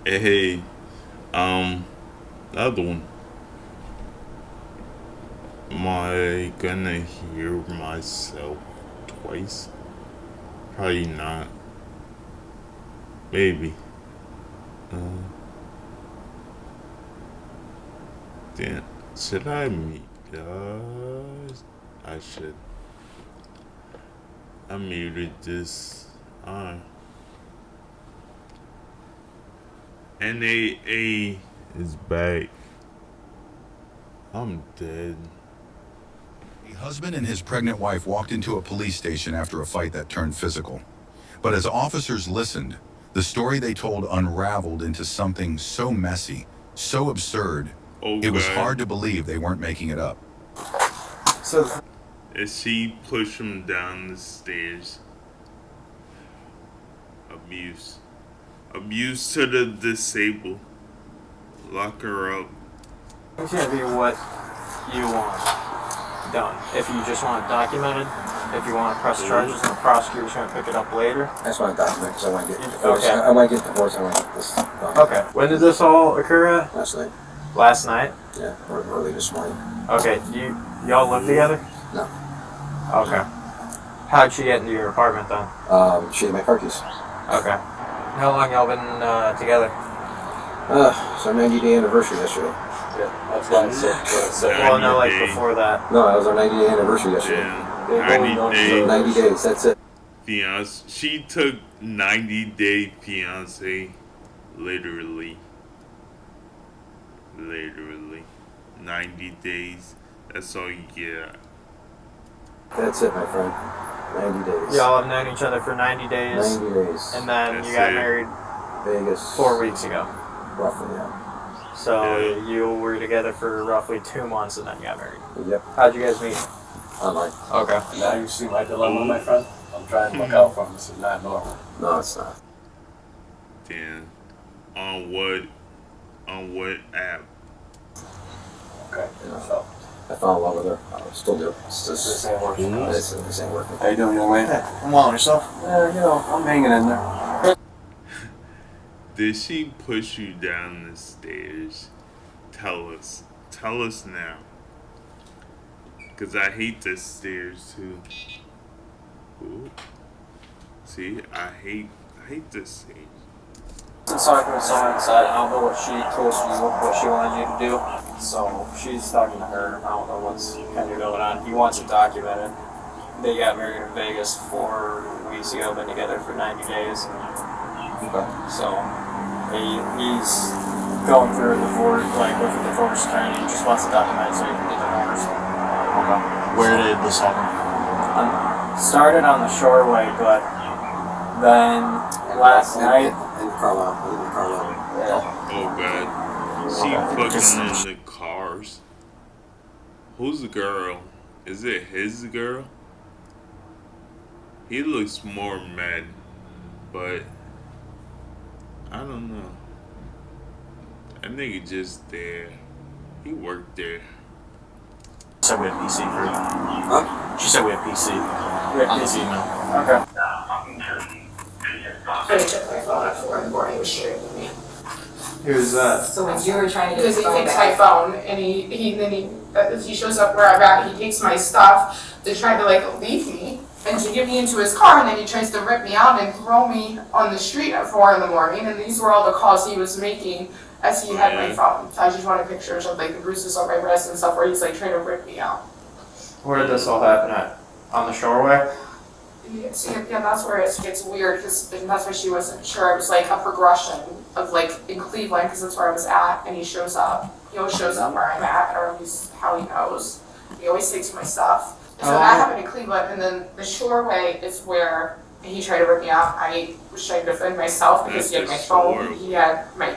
Hey, um, the other one. Am I gonna hear myself twice? Probably not. Maybe. Uh, then should I mute? I should. I muted this. NAA is back. I'm dead. A husband and his pregnant wife walked into a police station after a fight that turned physical. But as officers listened, the story they told unraveled into something so messy, so absurd, Oh it was god. hard to believe they weren't making it up. So As she pushed him down the stairs. Abuse. Abuse to the disabled. Lock her up. it's gonna be what you want done. If you just want it documented, if you want to press charges, and the prosecutor's gonna pick it up later. I just want to document because I want to get divorced. Okay. I want to get divorced. I want to get this done. Okay. When did this all occur at? Last night. Last night. Yeah, or early this morning. Okay. Y'all live together? No. Okay. How'd she get into your apartment then? She had my car keys. Okay. How long y'all been together? It's our 90-day anniversary yesterday. Yeah, that's why I said. Well, no, like 90 day. before that. No, that was our 90-day anniversary yesterday. Yeah. 90 days. 90 days, that's it. Fiance. She took 90-day fiance. Literally. 90 days. That's all you get. That's it, my friend. 90 days. Y'all have known each other for 90 days. 90 days. And then That's you got it. married Vegas. 4 weeks ago. Roughly, yeah. So Yeah. you were together for roughly 2 months and then you got married. Yep. How'd you guys meet? Online. Okay. Now you see my dilemma, my friend? I'm trying to look out for him. This is not normal. No, it's not. Damn. On what? On what app? Okay, Yeah. so I fell in love with her. I still do. It's this just, ain't working. this ain't working. How you doing, young man? I'm well, yourself? I'm hanging in there. Did she push you down the stairs? Tell us. Tell us now. Cause I hate the stairs too. Ooh. See, I hate this stairs. Been talking with someone inside. I don't know what she told you, what she wanted you to do. So she's talking to her. I don't know what's kind of going on. He wants it documented. They got married in Vegas 4 weeks ago. Been together for 90 days. Okay. So he's going through a divorce, like with a divorce attorney. He just wants it documented so he can get divorced. Okay. Where did this happen? Started on the Shoreway, but then last night. In Carlisle. I live in Carlisle. Yeah. Oh god. She fucking in the cars. Who's the girl? Is it his girl? He looks more mad, but I don't know. That nigga just there. He worked there. She said we had PC for you. Huh? She said we had PC. On this email. Okay. I checked my phone at 4 in the morning, he was shooting at me. Who's that? So when You were trying to get because his he phone takes my back. phone and he shows up where I'm at, he takes my stuff to try to like leave me and to get me into his car, and then he tries to rip me out and throw me on the street at 4 in the morning, and these were all the calls he was making as he had my phone. So I just wanted pictures of like the bruises on my wrist and stuff where he's like trying to rip me out. Where did this all happen at? On the Shoreway? Yeah, that's where it gets weird, because that's why she wasn't sure. It was like a progression of like in Cleveland, because that's where I was at, and he shows up. He always shows up where I'm at, or at least how he knows. He always takes my stuff. So that happened in Cleveland, and then the Shoreway is where he tried to rip me out. I was trying to defend myself because he had my phone, he had my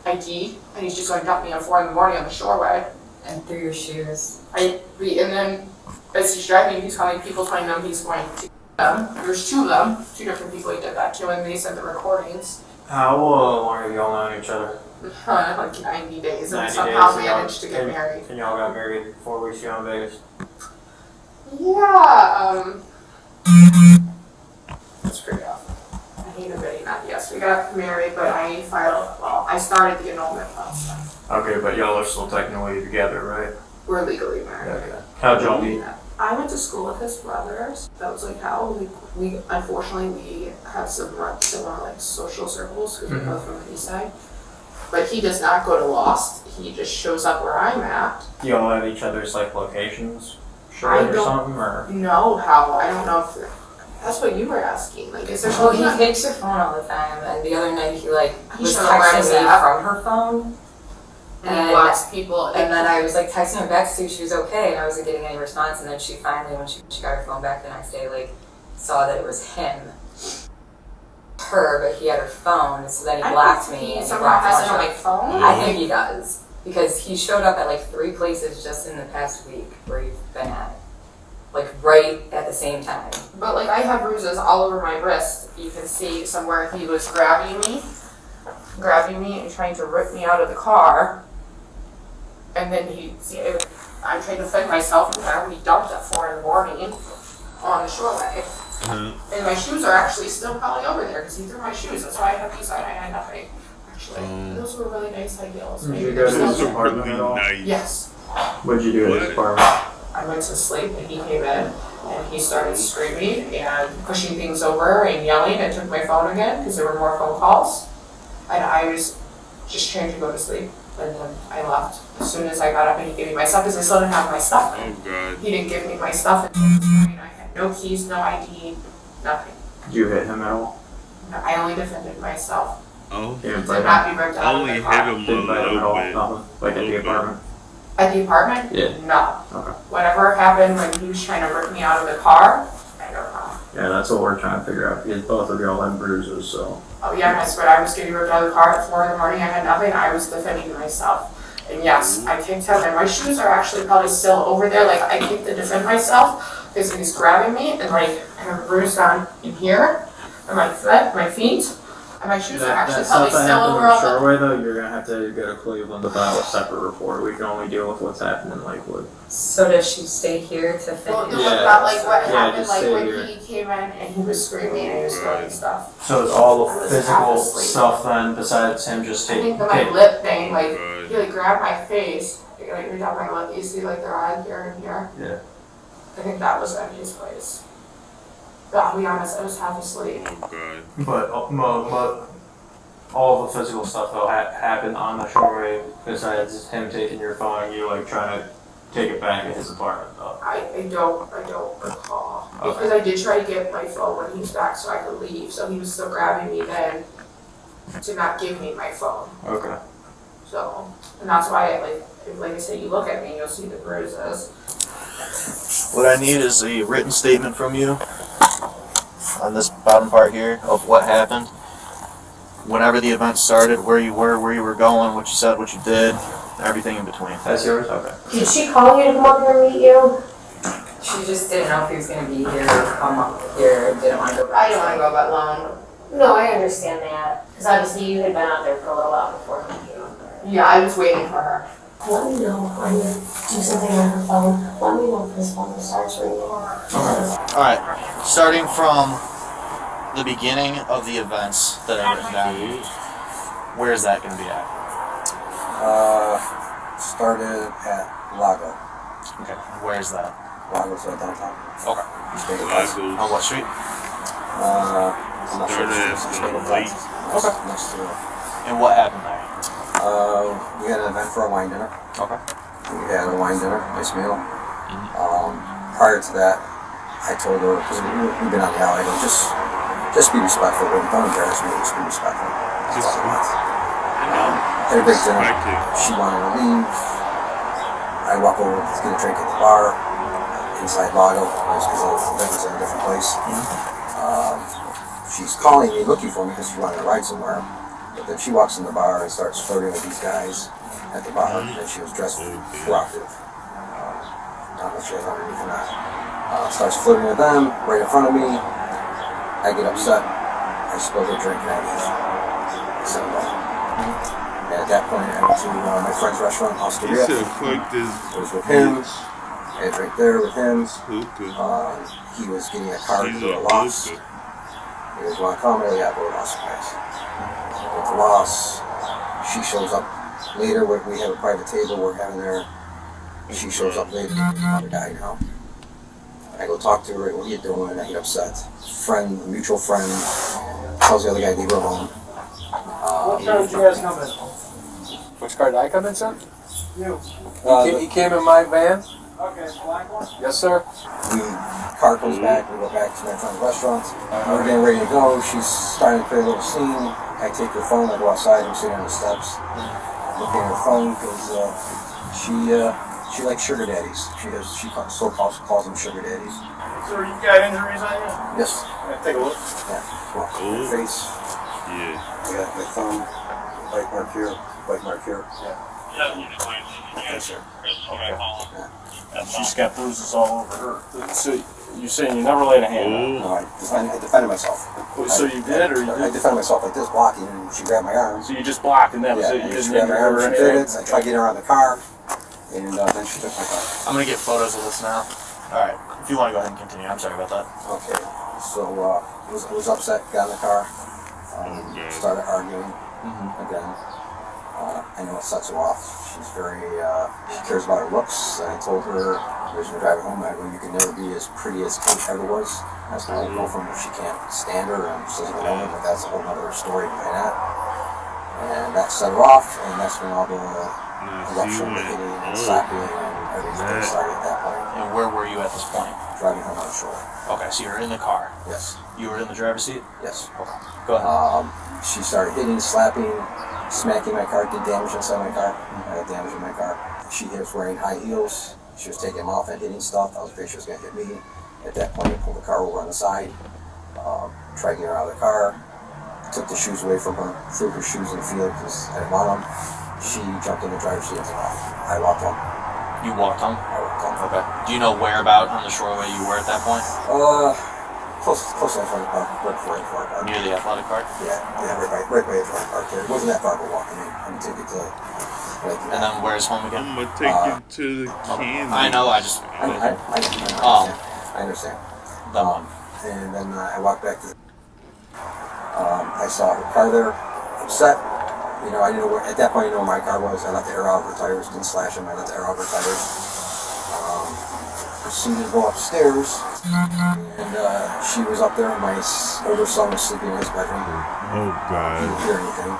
ID, and he's just going to dump me at 4 in the morning on the Shoreway. And through your shoes. And then as he's driving, he's calling people, telling them he's going to them. There's 2 of them, 2 different people he did that to, and they sent the recordings. How long have y'all known each other? Like 90 days, and 90 somehow days, managed to get and- married. And y'all got married 4 weeks ago in Vegas? Yeah, that's pretty awful. I hate admitting that, yes, we got married, but I filed, well, I started the annulment process. Okay, but y'all are still technically together, right? We're legally married. Okay. How'd y'all meet? I went to school with his brothers. That was like how we unfortunately we have similar like social circles because we're both from the east side. But he does not go to Lost. He just shows up where I'm at. Do y'all have each other's like locations? I Or don't something, or? know how. I don't know if that's what you were asking. Like, is there Well, something? he takes her phone all the time, and the other night he was showed up where I was texting me at. from her phone. And he blocks people. And then I was like texting her back to see if she was okay, and I wasn't getting any response. And then she finally, when she got her phone back the next day, like saw that it was him, her, but he had her phone. So then he blocked me. And Somehow has it on my phone. I think he does because he showed up at like 3 places just in the past week where you've been at, like right at the same time. But like I have bruises all over my wrist. You can see somewhere he was grabbing me and trying to rip me out of the car. And then I'm trying to defend myself and he dumped at 4 in the morning on the shoreway. And my shoes are actually still probably over there because he threw my shoes. That's why I have these on. I had nothing. Actually, those were really nice high heels. Did you go to his apartment at all? Yes. What did you do at his apartment? I went to sleep and he came in and he started screaming and pushing things over and yelling and took my phone again because there were more phone calls. And I was just trying to go to sleep. And then I left. As soon as I got up and he gave me my stuff, because I still didn't have my stuff. Oh God. He didn't give me my stuff until this morning. I had no keys, no ID, nothing. Did you hit him at all? I only defended myself. Oh. You didn't To fight not him? be ripped out of Only the hit car. him a Didn't fight him at all? little bit. Nothing? Like at the apartment? At the apartment? Yeah. No. Okay. Whatever happened when he was trying to rip me out of the car, I don't know. Yeah, that's what we're trying to figure out because both of y'all have bruises, so. Oh yeah, I swear I was getting ripped out of the car at 4 in the morning. I had nothing. I was defending myself. And yes, I kicked him. And my shoes are actually probably still over there. Like I kicked to defend myself because he's grabbing me and like I have a bruise down in here and my foot, my feet. And my shoes are actually probably still over on the... Shoreway though, you're gonna have to go to Cleveland to file a separate report. We can only deal with what's happened in Lakewood. So does she stay here to finish? Well, Yeah. about like what Yeah, happened just like stay when here. he came in and he was screaming and he was throwing stuff. So it's all I the was physical half asleep. stuff then, besides him just I taking. think that my lip thing, like Right. he like grabbed my face, like right down my lip. You see like the eye here and here. Yeah. I think that was at his place. But I'll be honest, I was half asleep. Oh God. But all the physical stuff though happened on the shoreway besides him taking your phone and you like trying to take it back in his apartment though. I don't recall. Okay. Because I did try to get my phone when he was back so I could leave. So he was still grabbing me then to not give me my phone. Okay. So, and that's why like I said, you look at me and you'll see the bruises. What I need is a written statement from you on this bottom part here of what happened. Whenever the event started, where you were going, what you said, what you did, everything in between. That's yours? Okay. Did she call you to come up here and meet you? She just didn't know if he was going to be here or come up here. Didn't want to go back. I didn't want to go that long. No, I understand that. Because obviously you had been out there for a little while before he came up there. Yeah, I was waiting for her. Let me know when you do something on her phone. Let me know if his phone starts ringing. Alright, starting from the beginning of the events that are written down, where is that going to be at? Started at Lago. Okay, where's that? Lago's right downtown. Okay. East Bagel Place. On Lagos. what street? I'm not sure. Started East at Bagel the Place. lake. Okay. Next to it. And what happened there? We had an event for a wine dinner. Okay. We had a wine dinner, nice meal. Prior to that, I told her, because we've been on the alley, I go, just be respectful. Don't embarrass me, just be respectful. Just Had a great dinner. respect it. She wanted to leave. I walk over to get a drink at the bar inside Lago, because the event was in a different place. She's calling me, looking for me, because she wanted to ride somewhere. But then she walks in the bar and starts flirting with these guys at the bar, and she was dressed provocative. Not much underneath of that. Starts flirting with them right in front of me. I get upset. I spill the drink and I leave. I said no. And at that point, I went to my friend's restaurant, He Osteria. said, "Fuck this It was with him. I had right there with him. hookah." He was getting a card He's to a a loss. hookah. He was want to come, yeah, go to Lost, guys. Went to Lost. She shows up later. We have a private table. We're having there. She shows up later. Another guy now. I go talk to her. What are you doing? I get upset. Friend, a mutual friend, tells the other guy, leave her alone. What car did you guys come in? Which car did I come in, sir? You. He came in my van? Okay, black one? Yes, sir. Car comes back, we go back to my friend's restaurant. We're getting ready to go. She's starting to create a little scene. I take her phone, I go outside, I'm sitting on the steps, looking at her phone because she likes sugar daddies. She calls them sugar daddies. Sir, you got injuries on you? Yes. Take a look. Yeah. Well, my face. Yeah. I got my thumb, bite mark here, bite mark here. Yeah. Yes, sir. Okay. Yeah. And she's got bruises all over her. So you're saying you never laid a hand on her? No, I defended myself. So you did, or you I did? defended myself like this, blocking, and she grabbed my arm. So you just blocked and that was Yeah, it? You and didn't she grabbed my injure arm, her or she did anything? it. I tried to get her out of the car, and then she took my car. I'm gonna get photos of this now. Alright, if you want to go ahead and continue, I'm sorry about that. Okay, so was upset, got in the car, started arguing again. I know it sets her off. She's very, she cares about her looks. I told her, as we were driving home, you can never be as pretty as Kate ever was. That's my old girlfriend, if she can't stand her and she doesn't know her, but that's a whole other story behind that. And that set her off, and that's when all the eruption, the hitting, and slapping, and everything started at that point. And where were you at this point? Driving home on the shore. Okay, so you were in the car. Yes. You were in the driver's seat? Yes. Okay. Go ahead. She started hitting, slapping, smacking my car, did damage inside my car. I got damage in my car. She was wearing high heels. She was taking them off and hitting stuff. I was afraid she was going to hit me. At that point, I pulled the car over on the side, tried to get her out of the car, took the shoes away from her, threw her shoes in the field because I didn't want them. She jumped in the driver's seat and took off. I walked home. You walked home? I walked home. Okay. Do you know whereabout on the shoreway you were at that point? Close to the athletic park, right before the athletic park. Near the athletic park? Yeah, right by the athletic park there. It wasn't that far of a walk. I'm going to take it to... And then where's home again? I'm gonna take you to the candy. I know, I just... I understand. And then I walked back to I saw her car there, upset. You know, I didn't know where, at that point I didn't know where my car was. I let the air out of her tires, didn't slash them, I let the air out of her tires. Proceeded to go upstairs, and she was up there, and my older son was sleeping in his bedroom. Oh He God. didn't hear anything.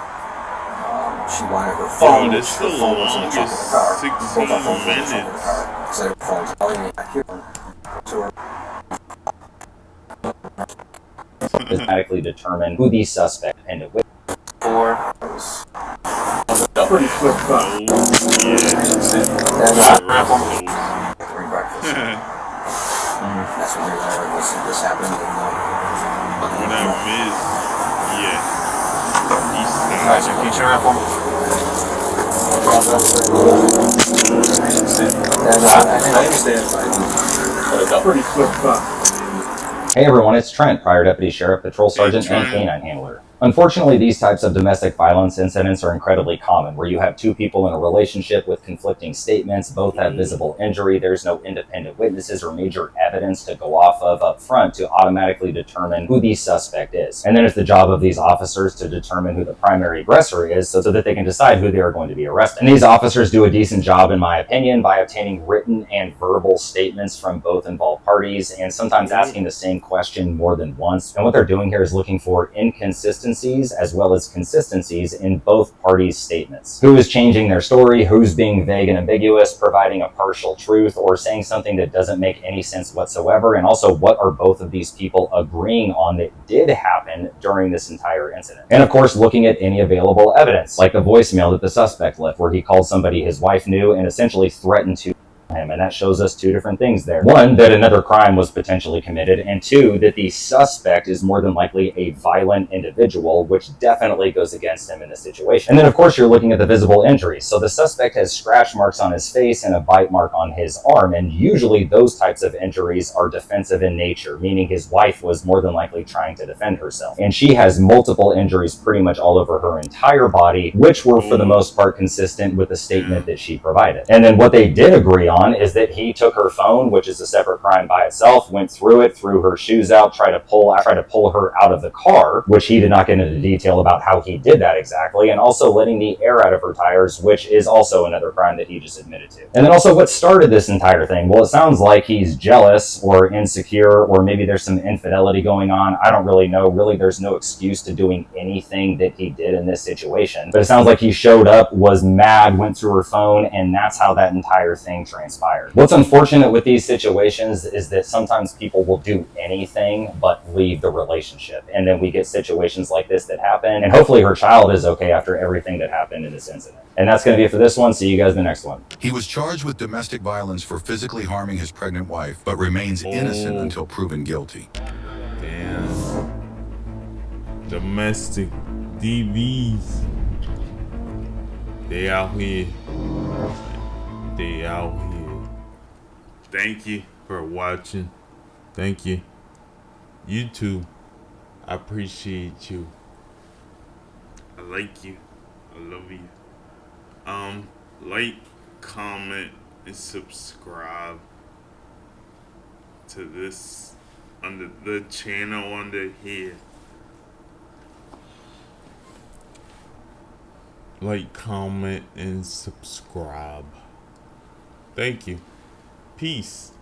She wanted her phone, Yo, which this her the phone was in the trunk of the car. 16 Both our phones were in the trunk of the minutes. car. So her phone's telling me I hear her. To her. Automatically determine who the suspect and with. Pretty quick cut. Oh yeah. During breakfast. That's when they were this happened. And, When I missed, yeah. Alright, so can you turn around for me? I understand. Pretty quick cut. Hey everyone, it's Trent, Prior Deputy Sheriff, Patrol Sergeant, and Trent. Canine Handler. Unfortunately, these types of domestic violence incidents are incredibly common, where you have two people in a relationship with conflicting statements, both have visible injury, there's no independent witnesses or major evidence to go off of up front to automatically determine who the suspect is. And then it's the job of these officers to determine who the primary aggressor is so that they can decide who they are going to be arrested. And these officers do a decent job, in my opinion, by obtaining written and verbal statements from both involved parties, and sometimes asking the same question more than once. And what they're doing here is looking for inconsistencies as well as consistencies in both parties' statements. Who is changing their story, who's being vague and ambiguous, providing a partial truth, or saying something that doesn't make any sense whatsoever, and also what are both of these people agreeing on that did happen during this entire incident. And of course, looking at any available evidence, like the voicemail that the suspect left, where he called somebody his wife knew and essentially threatened to him. And that shows us two different things there. One, that another crime was potentially committed, and two, that the suspect is more than likely a violent individual, which definitely goes against him in this situation. And then of course you're looking at the visible injuries. So the suspect has scratch marks on his face and a bite mark on his arm, and usually those types of injuries are defensive in nature, meaning his wife was more than likely trying to defend herself. And she has multiple injuries pretty much all over her entire body, which were for the most part consistent with the statement that she provided. And then what they did agree on done is that he took her phone, which is a separate crime by itself, went through it, threw her shoes out, tried to pull her out of the car, which he did not get into detail about how he did that exactly, and also letting the air out of her tires, which is also another crime that he just admitted to. And then also what started this entire thing? Well, it sounds like he's jealous or insecure, or maybe there's some infidelity going on. I don't really know. Really, there's no excuse to doing anything that he did in this situation. But it sounds like he showed up, was mad, went through her phone, and that's how that entire thing transpired. What's unfortunate with these situations is that sometimes people will do anything but leave the relationship. And then we get situations like this that happen. And hopefully her child is okay after everything that happened in this incident. And that's going to be it for this one. See you guys in the next one. He was charged with domestic violence for physically harming his pregnant wife, but remains innocent until proven guilty. Damn. Domestic DVs. They out here. They out here. Thank you for watching. Thank you. YouTube. I appreciate you. I like you. I love you. Like, comment, and subscribe to this under the channel under here. Like, comment, and subscribe. Thank you. Peace.